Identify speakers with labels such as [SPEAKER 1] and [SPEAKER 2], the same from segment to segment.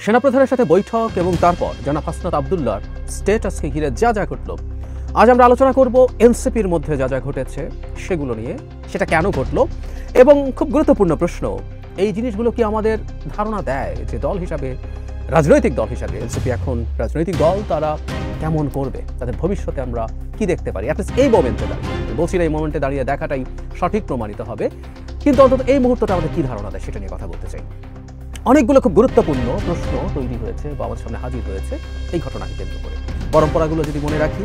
[SPEAKER 1] সেনাপ্রধানের সাথে বৈঠক এবং তারপর জনাব হাসনাত আবদুল্লাহর স্ট্যাটাসকে ঘিরে যা যা ঘটল, আজ আমরা আলোচনা করব এনসিপির মধ্যে যা যা ঘটেছে সেগুলো নিয়ে, সেটা কেন ঘটলো, এবং খুব গুরুত্বপূর্ণ প্রশ্ন, এই জিনিসগুলো কি আমাদের ধারণা দেয় যে দল হিসাবে, রাজনৈতিক দল হিসাবে এনসিপি এখন রাজনৈতিক দল, তারা কেমন করবে, তাদের ভবিষ্যতে আমরা কি দেখতে পারি। অ্যাটলিস্ট এই মোমেন্টে দাঁড়িয়ে, বলছি এই মোমেন্টে দাঁড়িয়ে দেখাটাই সঠিক প্রমাণিত হবে, কিন্তু অন্তত এই মুহূর্তটা আমাদের কি ধারণা দেয় সেটা নিয়ে কথা বলতে চাই। অনেকগুলো খুব গুরুত্বপূর্ণ প্রশ্ন তৈরি হয়েছে বা আমাদের সামনে হাজির হয়েছে এই ঘটনাকে কেন্দ্র করে। পরম্পরাগুলো যদি মনে রাখি,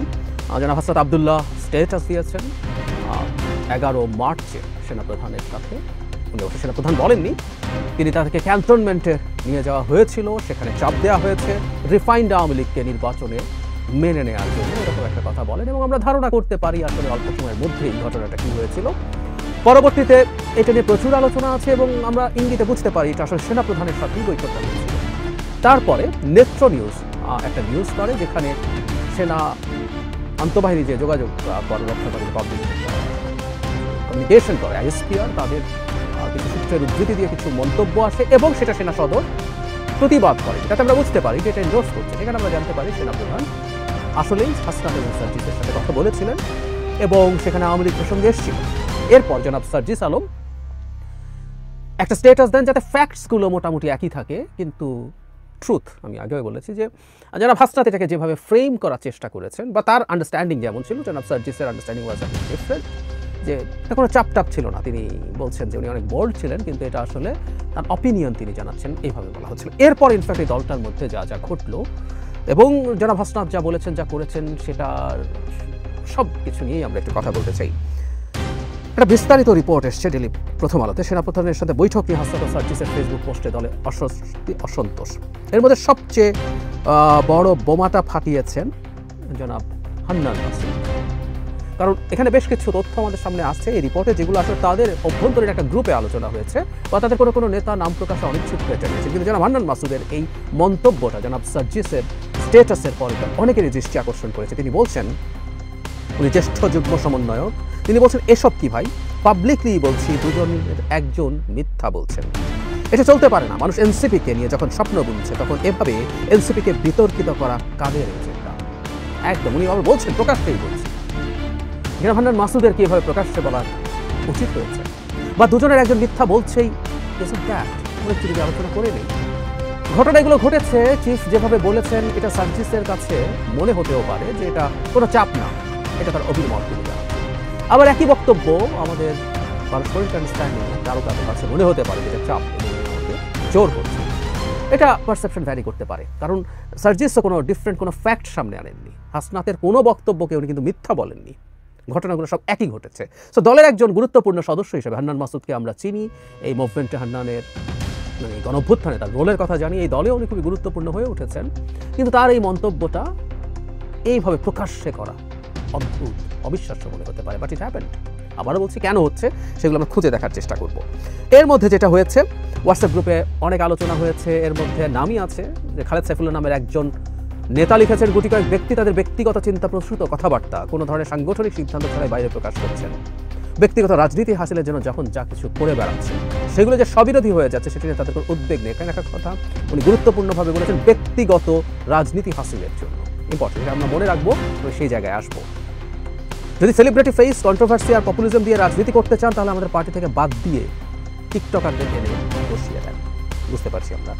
[SPEAKER 1] জনাব হাসনাত আবদুল্লাহ স্ট্যাটাস দিয়েছেন 11 মার্চে সেনাপ্রধানের সাথে। উনি অবশ্য সেনাপ্রধান বলেননি, তিনি তাদেরকে ক্যান্টনমেন্টে নিয়ে যাওয়া হয়েছিল, সেখানে চাপ দেওয়া হয়েছে রিফাইন্ড আওয়ামী লীগকে নির্বাচনে মেনে নেওয়ার জন্য, এরকম একটা কথা বলেন, এবং আমরা ধারণা করতে পারি আসলে অল্প সময়ের মধ্যে এই ঘটনাটা কি হয়েছিল। পরবর্তীতে এটা নিয়ে প্রচুর আলোচনা আছে এবং আমরা ইঙ্গিতে বুঝতে পারি এটা আসলে সেনাপ্রধানের সাথেই বৈঠকটা হয়েছিল। তারপরে নেত্র নিউজ একটা নিউজ করে, যেখানে সেনা আন্তঃবাহিনী যে যোগাযোগ রক্ষাকারী পাবলিক কমিউনিকেশন করে আইএসপিআর, তাদের কিছু সূত্রের উদ্ধৃতি দিয়ে কিছু মন্তব্য আসে এবং সেটা সেনা সদর প্রতিবাদ করে। যাতে আমরা বুঝতে পারি যে এটা এন্ডোর্স করছে। সেখানে আমরা জানতে পারি সেনাপ্রধান আসলেই হাসনাত এবং সার্জিসের সাথে কথা বলেছিলেন এবং সেখানে আওয়ামী লীগ প্রসঙ্গে এসেছিল। এরপর জনাব সার্জিস আলম একটা স্ট্যাটাস দেন যাতে ফ্যাক্টসগুলো মোটামুটি একই থাকে, কিন্তু ট্রুথ, আমি আগেও বলেছি যে জনাব হাসনাত এটাকে যেভাবে ফ্রেম করার চেষ্টা করেছেন বা তার আন্ডারস্ট্যান্ডিং যেমন ছিল, জনাব সার্জিসের আন্ডারস্ট্যান্ডিং ওয়াজ ডিফারেন্ট, যে এটা কোনো চাপটাপ ছিল না। তিনি বলছেন যে উনি অনেক বোল্ড ছিলেন, কিন্তু এটা আসলে তার অপিনিয়ন তিনি জানাচ্ছেন, এইভাবে বলা হচ্ছিল। এরপর ইনফ্যাক্ট এই দলটার মধ্যে যা যা ঘটলো এবং জনাব হাসনাত যা বলেছেন, যা করেছেন, সেটার সব কিছু নিয়েই আমরা একটু কথা বলতে চাই। একটা বিস্তারিত রিপোর্ট এসছে ডেলি প্রথম আলোতে। সেনাপ্রধানের সাথে বৈঠক নিয়ে হাসনাত ও সার্জিসের ফেসবুক পোস্টে দলে অসন্তোষ। এর মধ্যে সবচেয়ে বড় বোমাটা ফাটিয়েছেন জনাব হান্নান মাসুদ, কারণ এখানে বেশ কিছু তথ্য আমাদের সামনে আসছে এই রিপোর্টে, যেগুলো আসলে তাদের অভ্যন্তরীণ একটা গ্রুপে আলোচনা হয়েছে বা তাদের কোনো কোনো নেতা নাম প্রকাশে অনিচ্ছুক হয়ে জানিয়েছে। কিন্তু জনাব হান্নান মাসুদের এই মন্তব্যটা জনাব সার্জিসের স্ট্যাটাসের পরে অনেকেরই দৃষ্টি আকর্ষণ করেছে। তিনি বলছেন, উনি জ্যেষ্ঠ যুগ্ম সমন্বয়ক, তিনি বলছেন এসব কি ভাই, পাবলিকলি বলছি দুজনের একজন মিথ্যা বলছেন, এটা চলতে পারে না। মানুষ এনসিপিকে নিয়ে যখন স্বপ্ন বুনছে তখন এভাবে এনসিপিকে বিতর্কিত করা কাদের এজেন্ডা? একদম উনি আবার বলছেন, প্রকাশ্যেই বলছেন। জনাব হান্নান মাসুদের কি এভাবে প্রকাশ্যে বলা উচিত হয়েছে? বা দুজনের একজন মিথ্যা বলছেই, একটু যদি আলোচনা করে নেই। ঘটনাগুলো ঘটেছে, চিফ যেভাবে বলেছেন, এটা সার্জিসের কাছে মনে হতেও পারে যে এটা কোনো চাপ না, এটা তার অভিমত তিনি জানান। আবার একই বক্তব্য আমাদের পারস্পরিক আন্ডারস্ট্যান্ডিং কারো কারো কাছে মনে হতে পারে যেটা চাপ জোর করছে। এটা পারসেপশন ভ্যারি করতে পারে, কারণ সার্জিসও কোনো ডিফারেন্ট কোনো ফ্যাক্ট সামনে আনেননি। হাসনাতের কোনো বক্তব্যকে উনি কিন্তু মিথ্যা বলেননি, ঘটনাগুলো সব একই ঘটেছে। সো দলের একজন গুরুত্বপূর্ণ সদস্য হিসেবে হান্নান মাসুদকে আমরা চিনি, এই মুভমেন্টে হান্নানের মানে গণঅভ্যুত্থানে তার রোলের কথা জানি, এই দলে উনি খুবই গুরুত্বপূর্ণ হয়ে উঠেছেন। কিন্তু তার এই মন্তব্যটা এইভাবে প্রকাশ্যে করা অদ্ভুত, অবিশ্বাস্য মনে হতে পারে, বাট ইট হ্যাপেন্ড। আবারও বলছি, কেন হচ্ছে সেগুলো আমরা খুঁজে দেখার চেষ্টা করব। এর মধ্যে যেটা হয়েছে, হোয়াটসঅ্যাপ গ্রুপে অনেক আলোচনা হয়েছে, এর মধ্যে নামই আছে যে খালেদ সাইফুল্লাহ নামের একজন নেতা লিখেছেন, গুটি কয়েক ব্যক্তি তাদের ব্যক্তিগত চিন্তা প্রসূত কথাবার্তা কোনো ধরনের সাংগঠনিক সিদ্ধান্ত ছাড়াই বাইরে প্রকাশ করছেন। ব্যক্তিগত রাজনীতি হাসিলের জন্য যখন যা কিছু করে বেড়াচ্ছে সেগুলো যে স্ববিরোধী হয়ে যাচ্ছে সেটা নিয়ে তাদের কোনো উদ্বেগ নেই। এখানে একটা কথা উনি গুরুত্বপূর্ণভাবে বলেছেন, ব্যক্তিগত রাজনীতি হাসিলের জন্য। ইম্পর্টেন্ট, আমরা মনে রাখবো, সেই জায়গায় আসবো। যদি সেলিব্রিটি ফেস, কন্ট্রোভার্সি আর পপুলিজম দিয়ে রাজনীতি করতে চান, তাহলে আমাদের পার্টি থেকে বাদ দিয়ে টিকটকারদের এনে বসিয়ে দেন, বুঝতে পারছি আমরা।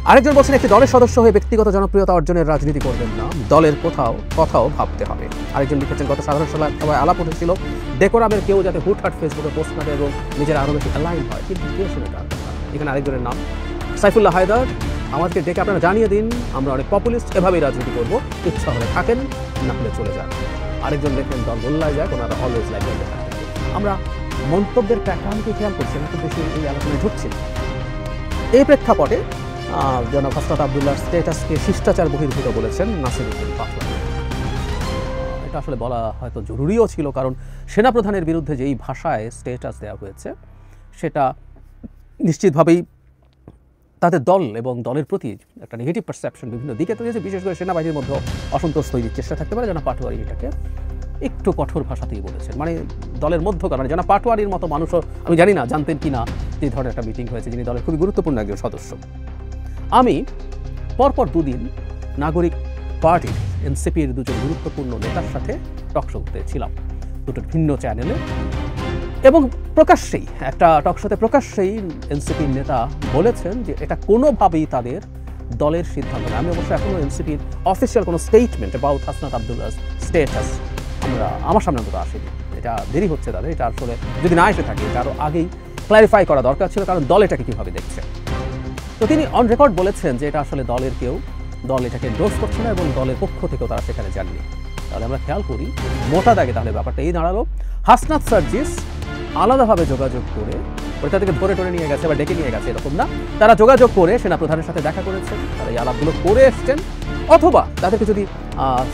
[SPEAKER 1] আরেকজন বলছেন, একটি দলের সদস্য হয়ে ব্যক্তিগত জনপ্রিয়তা অর্জনের রাজনীতি করবেন না, দলের কথাও ভাবতে হবে। আরেকজন লিখেছেন, গত সাধারণ সভায় আলাপ উঠেছিল ডেকোরামের কেউ যাতে হুটহাট ফেসবুকে পোস্ট না দেয় এবং নিজের আরও বেশি অ্যালাইন হয়, কিন্তু কে শুনে তার কথা? এখানে আরেকজনের নাম সাইফুল্লাহ হায়দার, আমাদেরকে ডেকে আপনারা জানিয়ে দিন, আমরা অনেক পপুলিস্ট, এভাবেই রাজনীতি করবো, ইচ্ছা হলে থাকেন, না হলে চলে যান। আরেকজন লেখেন, দল গোল্লায় যাক, ওনারা অলওয়েজ লাইক করতে থাকেন। আমরা মন্তব্যের প্যাটার্নকে খেয়াল করছি না, খুব বেশি এই আলোচনায় ঢুকছি। এই প্রেক্ষাপটে জনাব হাসনাত আবদুল্লাহর স্ট্যাটাসকে শিষ্টাচার বহির্ভূত বলেছেন নাসিরউদ্দিন পাটোয়ারি। এটা আসলে বলা হয়তো জরুরিও ছিল, কারণ সেনাপ্রধানের বিরুদ্ধে যেই ভাষায় স্ট্যাটাস দেওয়া হয়েছে সেটা নিশ্চিতভাবেই তাদের দল এবং দলের প্রতি একটা নেগেটিভ পারসেপশন বিভিন্ন দিকে তৈরি হয়েছে, বিশেষ করে সেনাবাহিনীর মধ্যে অসন্তোষ তৈরির চেষ্টা থাকতে পারে। জনাব পাটোয়ারি এটাকে একটু কঠোর ভাষাতেই বলেছেন, মানে দলের মধ্যকার, মানে জনাব পাটোয়ারির মতো মানুষও আমি জানি না জানতেন কি না যে ধরনের একটা মিটিং হয়েছে, যিনি দলের খুবই গুরুত্বপূর্ণ একজন সদস্য। আমি পরপর দুদিন নাগরিক পার্টির এনসিপির দুজন গুরুত্বপূর্ণ নেতার সাথে টকশোতে ছিলাম, দুটো ভিন্ন চ্যানেলে, এবং প্রকাশ্যেই একটা টকশোতে প্রকাশ্যেই এনসিপির নেতা বলেছেন যে এটা কোনোভাবেই তাদের দলের সিদ্ধান্ত না। আমি অবশ্য এখনও এনসিপির অফিসিয়াল কোনো স্টেটমেন্ট অ্যাবাউট হাসনাত আবদুল্লাহর স্টেটাস আমার সামনে অন্তত আসেনি। এটা দেরি হচ্ছে তাদের, এটা আসলে যদি না এসে থাকে এটা আরও আগেই ক্ল্যারিফাই করা দরকার ছিল, কারণ দল এটাকে কীভাবে দেখছে। তো তিনি অন রেকর্ড বলেছেন যে এটা আসলে দলের দল এটাকে এন্ডোর্স করছে না এবং দলের পক্ষ থেকেও তারা সেখানে যাননি। তাহলে আমরা খেয়াল করি মোটা দাগে তাহলে ব্যাপারটা এই দাঁড়ালো, হাসনাত সার্জিস আলাদাভাবে যোগাযোগ করে তাদেরকে ধরে টরে নিয়ে গেছে বা ডেকে নিয়ে গেছে এরকম না, তারা যোগাযোগ করে সেনাপ্রধানের সাথে দেখা করেছেন, তারা এই আলাপগুলো করে এসছেন, অথবা তাদেরকে যদি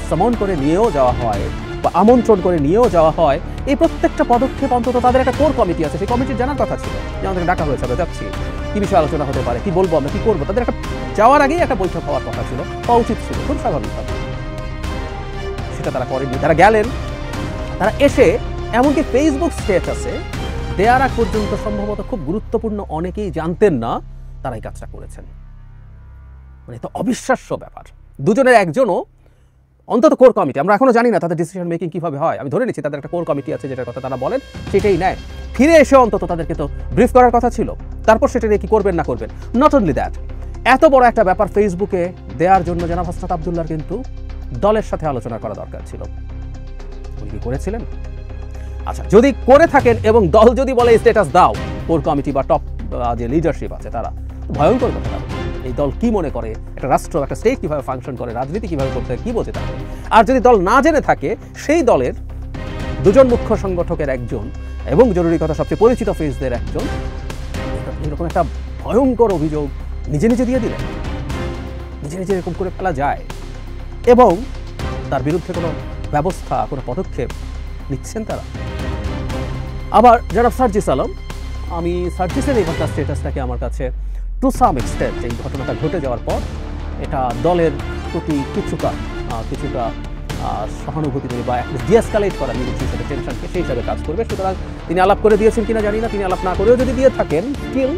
[SPEAKER 1] সামন করে নিয়েও যাওয়া হয় বা আমন্ত্রণ করে নিয়েও যাওয়া হয়, এই প্রত্যেকটা পদক্ষেপ অন্তত তাদের একটা কোর কমিটি আছে, সেই কমিটির জানার কথা ছিল যে আমাদেরকে ডাকা হয়েছে, আমরা যাচ্ছি, কী বিষয়ে আলোচনা হতে পারে, কী বলবো আমরা, কী করবো, তাদের একটা যাওয়ার আগেই একটা বৈঠক হওয়ার কথা ছিল, হওয়া উচিত ছিল, খুব স্বাভাবিকভাবে। সেটা তারা করেননি, তারা গেলেন, তারা এসে এমনকি ফেসবুক স্ট্যাটাসে দেওয়ার আগ পর্যন্ত সম্ভবত খুব গুরুত্বপূর্ণ অনেকেই জানতেন না তারা এই কাজটা করেছেন। মানে তো অবিশ্বাস্য ব্যাপার, দুজনের একজনও অন্তত কোর কমিটি, আমরা এখনো জানি না তাদের ডিসিশন মেকিং কিভাবে হয়, আমি ধরে নিচ্ছি তাদের একটা কোর কমিটি আছে যেটার কথা তারা বলেন সেটাই নেয়, ফিরে এসে অন্তত তাদেরকে তো ব্রিফ করার কথা ছিল, তারপর সেটা নিয়ে কি করবেন না করবেন। নট অনলি দ্যাট, এত বড় একটা ব্যাপার ফেসবুকে দেওয়ার জন্য জনাব হাসনাত আবদুল্লাহর কিন্তু দলের সাথে আলোচনা করা দরকার ছিল। উনি কি করেছিলেন? আচ্ছা, যদি করে থাকেন এবং দল যদি বলে স্ট্যাটাস দাও, কোর কমিটি বা টপ যে লিডারশিপ আছে তারা, ভয়ঙ্কর কথা। এই দল কি মনে করে, একটা রাষ্ট্র একটা স্টেট কিভাবে ফাংশন করে, রাজনীতি কিভাবে করতে কি বোঝে তারা। আর যদি দল না জেনে থাকে, সেই দলের দুজন মুখ্য সংগঠকের একজন এবং জরুরি কথা সবচেয়ে পরিচিত ফেসদের একজন এরকম একটা ভয়ঙ্কর অভিযোগ নিজে নিজে দিয়ে দিলেন, নিজে নিজে এরকম করে ফেলা যায়, এবং তার বিরুদ্ধে কোনো ব্যবস্থা কোনো পদক্ষেপ নিচ্ছেন তারা। আবার যারা সার্জিস আলম, আমি সার্জিসের এই ঘটনার স্ট্যাটাসটাকে আমার কাছে টু সাম এক্সটেন্ট, এই ঘটনাটা ঘটে যাওয়ার পর এটা দলের প্রতি কিছুটা সহানুভূতি বা ডিএসকালেট করা নিউজ হিসেবে টেনশনকে সেই হিসাবে কাজ করবে। সুতরাং তিনি আলাপ করে দিয়েছেন কিনা জানি না, তিনি আলাপ না করেও যদি দিয়ে থাকেন স্টিল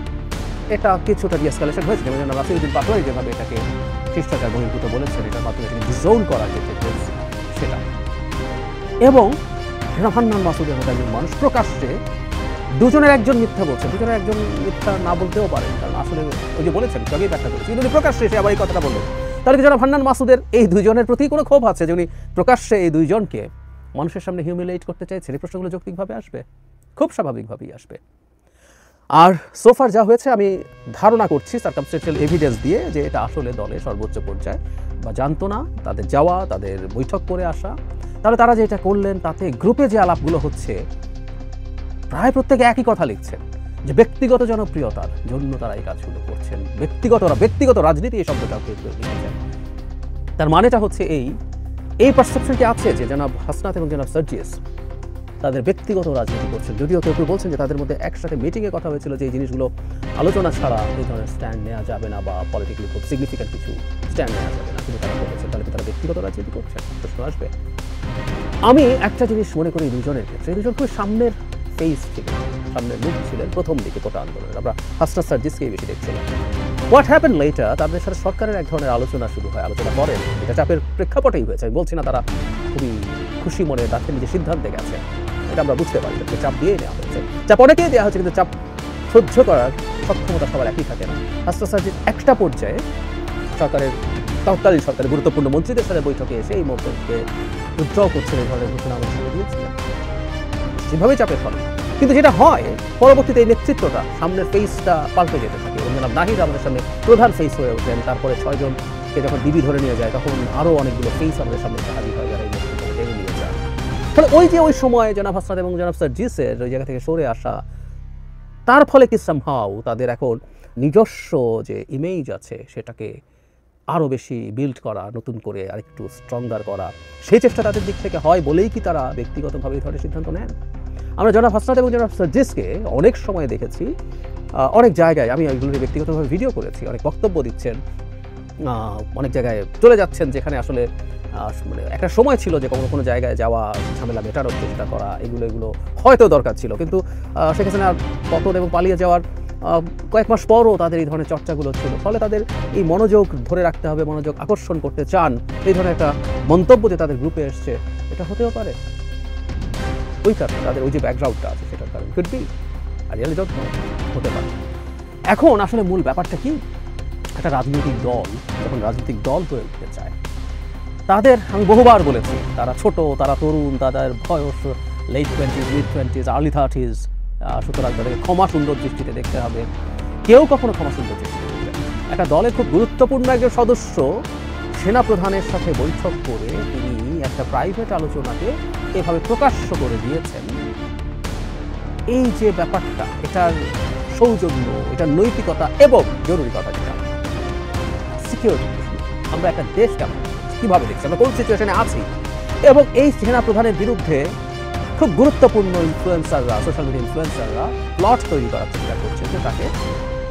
[SPEAKER 1] এটা কিছুটা ডিএসকালেশন হয়েছে, যেমন রাসিউদ্দিন পাটোয়ারি যেভাবে এটাকে শিষ্টাচার বহির্ভূত বলেছেন, এটার মাধ্যমে তিনি ডিজোন করার ক্ষেত্রে সেটা। এবং হান্নান মাসুদের মতো একজন মানুষ প্রকাশ্যে দুজনের একজন মিথ্যা বলছেন, দুজনের একজন মিথ্যা না বলতেও পারেন, কারণ আসলে ওই যে বলেছেন আগেই ব্যাখ্যা করেছি, কিন্তু উনি প্রকাশ্যে এসে আবার এই কথাটা বললেন, তাহলে কি জনাব হান্নান মাসুদের এই দুজনের প্রতি কোনো ক্ষোভ আছে যে উনি প্রকাশ্যে এই দুইজনকে মানুষের সামনে হিউমিলেট করতে চাইছেন? এই প্রশ্নগুলো যৌক্তিকভাবে আসবে, খুব স্বাভাবিকভাবেই আসবে। আর সোফার যা হয়েছে আমি ধারণা করছি সার্কামস্টেন্সিয়াল এভিডেন্স দিয়ে যে এটা আসলে দলের সর্বোচ্চ পর্যায়ে বা জানতো না, তাদের যাওয়া, তাদের বৈঠক করে আসা, তাহলে তারা যে এটা করলেন তাতে গ্রুপে যে আলাপগুলো হচ্ছে প্রায় প্রত্যেকে একই কথা লিখছেন যে ব্যক্তিগত জনপ্রিয়তার জন্য তারা এই কাজগুলো করছেন, ব্যক্তিগত রাজনীতি এই শব্দটা লিখেছেন। তার মানেটা হচ্ছে এই পারসেপশনটি আছে যে জনাব হাসনাত এবং জনাব সার্জিস তাদের ব্যক্তিগত রাজনীতি করছেন, যদিও কেউ কেউ বলছেন যে তাদের মধ্যে একসাথে মিটিংয়ে কথা হয়েছিল যে এই জিনিসগুলো আলোচনা ছাড়া এই ধরনের স্ট্যান্ড নেওয়া যাবে না বা পলিটিক্যালি খুব সিগনিফিক্যান্ট কিছু স্ট্যান্ড নেওয়া যাবে না, কিন্তু তারা বলেছেন, তাহলে তারা ব্যক্তিগত রাজনীতি করছেন? প্রশ্ন আসবে। আমি একটা জিনিস মনে করি দুজনের ক্ষেত্রে, এই দুজন খুব সামনের ফেস ছিলেন, সামনের মুখ ছিলেন প্রথম দিকে কোটা আন্দোলনের, আমরা হাসনাত সার্জিসকেই বেশি দেখছিলাম। হোয়াট হ্যাপেন লেটার, তাদের সাথে সরকারের এক ধরনের আলোচনা শুরু হয়, আলোচনা করেন, এটা চাপের প্রেক্ষাপটেই হয়েছে, আমি বলছি না তারা খুবই খুশি মনে তাদের নিজের সিদ্ধান্তে গেছে, এটা আমরা বুঝতে পারি, চাপ দিয়ে নেওয়া হয়েছে, চাপ অনেকেই দেওয়া হচ্ছে, কিন্তু চাপ সহ্য করার সক্ষমতা সবার একই থাকে না। হাসনাত সার্জিস একটা পর্যায়ে তৎকালীন সরকারের গুরুত্বপূর্ণ মন্ত্রীদের সাথে বৈঠকে এসে এই মন্তব্যকে উইথড্র করছেন, এই ধরনের ঘোষণা আমাদের সামনে দিয়েছিলেন, সেভাবেই চাপের ফলে। কিন্তু যেটা হয় পরবর্তীতে এই নেতৃত্বটা সামনের ফেসটা পাল্টে যেতে থাকে, এবং জনাব নাহিদ আমাদের সামনে প্রধান ফেস হয়ে ওঠেন, তারপরে 6 জনকে যখন ডিবি ধরে নিয়ে যায় তখন আরও অনেকগুলো ফেস আমাদের সামনে হাজির হয় যারা এই নেতৃত্বকে টেনে নিয়ে যায়। ফলে ওই সময় জনাব হাসনাত এবং জনাব সার্জিসের ওই জায়গা থেকে সরে আসা, তার ফলে কি সামহাউ তাদের এখন নিজস্ব যে ইমেজ আছে সেটাকে আরও বেশি বিল্ড করা, নতুন করে আরেকটু স্ট্রঙ্গার করা, সেই চেষ্টা তাদের দিক থেকে হয় বলেই কি তারা ব্যক্তিগতভাবে এই ধরনের সিদ্ধান্ত নেন? আমরা জনাব হাসনাত এবং জনাব সার্জিসকে অনেক সময় দেখেছি অনেক জায়গায়, আমি ওইগুলো ব্যক্তিগতভাবে ভিডিও করেছি, অনেক বক্তব্য দিচ্ছেন, অনেক জায়গায় চলে যাচ্ছেন যেখানে আসলে মানে একটা সময় ছিল যে কোনো জায়গায় যাওয়া, ঝামেলা মেটানোর চেষ্টা করা, এগুলো হয়তো দরকার ছিল, কিন্তু শেখ হাসিনার পতন এবং পালিয়ে যাওয়ার কয়েক মাস পরও তাদের এই ধরনের চর্চাগুলো ছিল, ফলে তাদের এই মনোযোগ ধরে রাখতে হবে, মনোযোগ আকর্ষণ করতে চান, এই ধরনের একটা মন্তব্য যে তাদের গ্রুপে এসছে, এটা হতেও পারে ওই কারণে, তাদের ওই যে ব্যাকগ্রাউন্ডটা আছে সেটার কারণে, could be, are really don't know, হতে পারে। এখন আসলে মূল ব্যাপারটা কি, একটা রাজনৈতিক দল যখন রাজনৈতিক দল হয়ে উঠতে চায়, তাদের আমি বহুবার বলেছি, তারা ছোট, তারা তরুণ, তাদের বয়স late 20s, mid 20s, early 30s, সুতরাং তাদেরকে ক্ষমা সুন্দর দৃষ্টিতে দেখতে হবে। কেউ কখনো ক্ষমা সুন্দর দৃষ্টিতে দেখবে। একটা দলের খুব গুরুত্বপূর্ণ একজন সদস্য সেনাপ্রধানের সাথে বৈঠক করে তিনি একটা প্রাইভেট আলোচনাকে এভাবে প্রকাশ্য করে দিয়েছেন, এই যে ব্যাপারটা, এটার সৌজন্য, এটার নৈতিকতা এবং জরুরিকতা, যেটা সিকিউরিটি, আমরা একটা দেশ কেমন কিভাবে দেখছি, আমরা কোন সিচুয়েশনে আছি, এবং এই সেনা প্রধানের বিরুদ্ধে খুব গুরুত্বপূর্ণ ইনফ্লুয়েন্সাররা, সোশ্যাল মিডিয়া ইনফ্লুয়েন্সাররা প্লট তৈরি করার চেষ্টা করছেন যে তাকে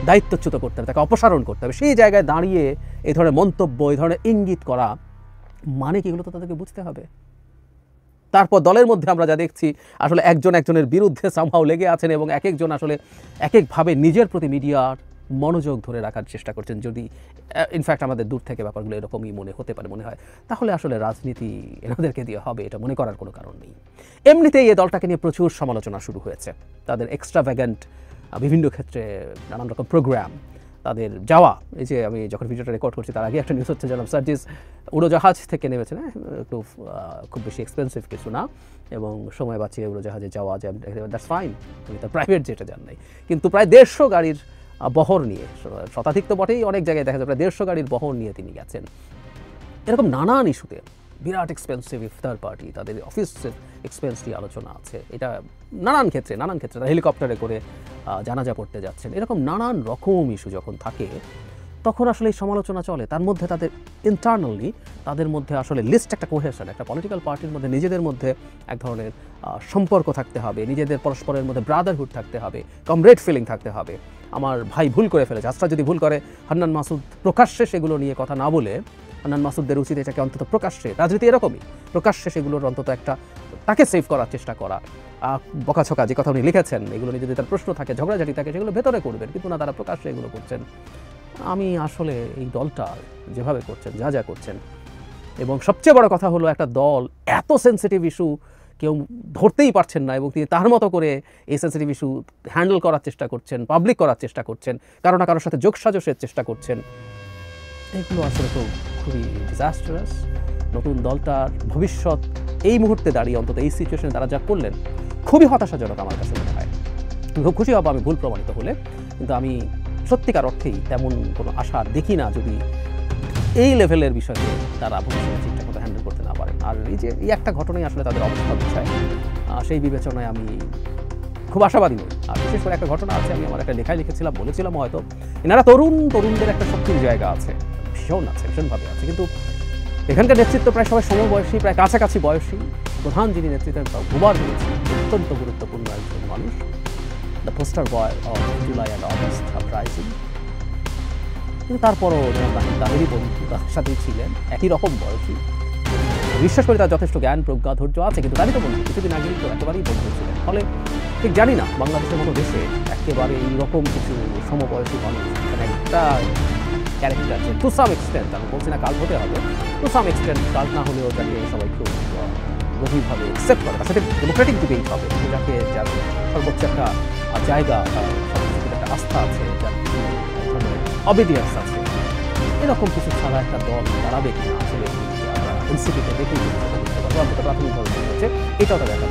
[SPEAKER 1] দায়িত্বচ্যুত করতে হবে, তাকে অপসারণ করতে হবে। সেই জায়গায় দাঁড়িয়ে এই ধরনের মন্তব্য, এই ধরনের ইঙ্গিত করা মানে কি, এগুলো তো তাদেরকে বুঝতে হবে। তারপর দলের মধ্যে আমরা যা দেখছি, আসলে একজন একজনের বিরুদ্ধে সামহাও লেগে আছেন এবং এক একজন আসলে এক একভাবে নিজের প্রতি মিডিয়ার মনোযোগ ধরে রাখার চেষ্টা করছেন। যদি ইনফ্যাক্ট আমাদের দূর থেকে ব্যাপারগুলো এরকমই মনে হতে পারে, মনে হয়, তাহলে আসলে রাজনীতি এনাদেরকে দিয়ে হবে, এটা মনে করার কোনো কারণ নেই। এমনিতেই এই দলটাকে নিয়ে প্রচুর সমালোচনা শুরু হয়েছে, তাদের এক্সট্রাভ্যাগেন্ট বিভিন্ন ক্ষেত্রে নানান রকম প্রোগ্রাম, তাদের যাওয়া, এই যে আমি যখন ভিডিওটা রেকর্ড করছি তার আগে একটা নিউজ হচ্ছে, জানাব সার্জিস উড়োজাহাজ থেকে নেমেছে, না একটু খুব বেশি এক্সপেন্সিভ কিছু না, এবং সময় বাঁচিয়ে উড়োজাহাজে যাওয়া যায়, দ্যাটস ফাইন, তুমি তার প্রাইভেট জেটে যান নাই, কিন্তু প্রায় 150 গাড়ির বহর নিয়ে, শতাধিক তো বটেই, অনেক জায়গায় দেখা যায় প্রায় 150 গাড়ির বহর নিয়ে তিনি গেছেন। এরকম নানান ইস্যুতে বিরাট এক্সপেন্সিভ ইফতার পার্টি, তাদের অফিসের এক্সপেন্স নিয়ে আলোচনা আছে, এটা নানান ক্ষেত্রে তারা হেলিকপ্টারে করে জানাজা পড়তে যাচ্ছেন, এরকম নানান রকম ইস্যু যখন থাকে তখন আসলে এই সমালোচনা চলে। তার মধ্যে তাদের ইন্টারনালি তাদের মধ্যে আসলে লিস্ট একটা কোহেশন, একটা পলিটিক্যাল পার্টির মধ্যে নিজেদের মধ্যে এক ধরনের সম্পর্ক থাকতে হবে, নিজেদের পরস্পরের মধ্যে ব্রাদারহুড থাকতে হবে, কমরেড ফিলিং থাকতে হবে। আমার ভাই ভুল করে ফেলেছে, আজরা যদি ভুল করে, হান্নান মাসুদ প্রকাশ্যে সেগুলো নিয়ে কথা না বলে, হান্নান মাসুদদের উচিত এটাকে অন্তত প্রকাশ্যে, রাজনীতি এরকমই, প্রকাশ্যে সেগুলোর অন্তত একটা তাকে সেভ করার চেষ্টা করা। বকাছকা যে কথা উনি লিখেছেন, এগুলো নিয়ে যদি তার প্রশ্ন থাকে, ঝগড়াঝাটি থাকে, সেগুলো ভেতরে করবেন, কিন্তু না, তারা প্রকাশ্যে এগুলো করছেন। আমি আসলে এই দলটা যেভাবে করছেন, যা করছেন, এবং সবচেয়ে বড় কথা হলো একটা দল এত সেন্সিটিভ ইস্যু কেউ ধরতেই পারছেন না, এবং তিনি তার মতো করে এই সেন্সিটিভ ইস্যু হ্যান্ডেল করার চেষ্টা করছেন, পাবলিক করার চেষ্টা করছেন, কারো না কারোর সাথে যোগসাজশের চেষ্টা করছেন, এগুলো আসলে তো খুবই ডিজাস্টারাস। নতুন দলটার ভবিষ্যৎ এই মুহূর্তে দাঁড়িয়ে, অন্তত এই সিচুয়েশনে তারা যা করলেন, খুবই হতাশাজনক আমার কাছে মনে হয়। খুব খুশি হব আমি ভুল প্রমাণিত হলে, কিন্তু আমি সত্যিকার অর্থেই তেমন কোনো আশা দেখি না যদি এই লেভেলের বিষয়কে তারা ভবিষ্যতে ঠিকঠাক মতো হ্যান্ডেল করতে না পারেন। আর এই যে এই একটা ঘটনাই আসলে তাদের অবস্থা বিষয়, সেই বিবেচনায় আমি খুব আশাবাদী নই। আর বিশেষ করে একটা ঘটনা আছে, আমি আমার একটা লেখায় লিখেছিলাম, বলেছিলাম হয়তো এনারা তরুণদের একটা শক্তির জায়গা আছে, ভীষণভাবে আছে, কিন্তু এখানকার নেতৃত্ব প্রায় সবাই সমবয়সী, প্রায় কাছাকাছি বয়সী। প্রধান যিনি নেতৃত্বের দুবার বলেছি, অত্যন্ত গুরুত্বপূর্ণ একজন মানুষ, the poster boy of July and August uprising. কিন্তু তারপরও তাদেরই বন্ধু, তাদের সাথেই ছিলেন, একই রকম বয়সী, বিশ্বাস করি তার যথেষ্ট জ্ঞান, প্রজ্ঞা, ধৈর্য আছে, কিন্তু তারই তো বন্ধু, কিছুদিন আগেই তো একেবারেই বন্ধু ছিলেন। ফলে ঠিক জানি না বাংলাদেশের মতো দেশে একেবারে এইরকম কিছু সমবয়সী মানুষ, মানে একটা ক্যারেক্টার আছে টু সাম এক্সটেন্ট, আমি বলছি না কাল হতে হবে, টু সাম এক্সটেন্ট কাল না হলেও যাকে সবাই খুব গভীরভাবে অ্যাকসেপ্ট করে, তার সাথে ডেমোক্রেটিক ডিবেট হবে, যাকে যার সর্বোচ্চ একটা জায়গা, একটা আস্থা আছে, যার অবিডিয়েন্স আছে, এরকম কিছু ছাড়া একটা দল দাঁড়াবে কিনা আসলে আমরা এনসিপিতে দেখেই বুঝতে পারবো, প্রাথমিকভাবে হচ্ছে এটাও তাদের একটা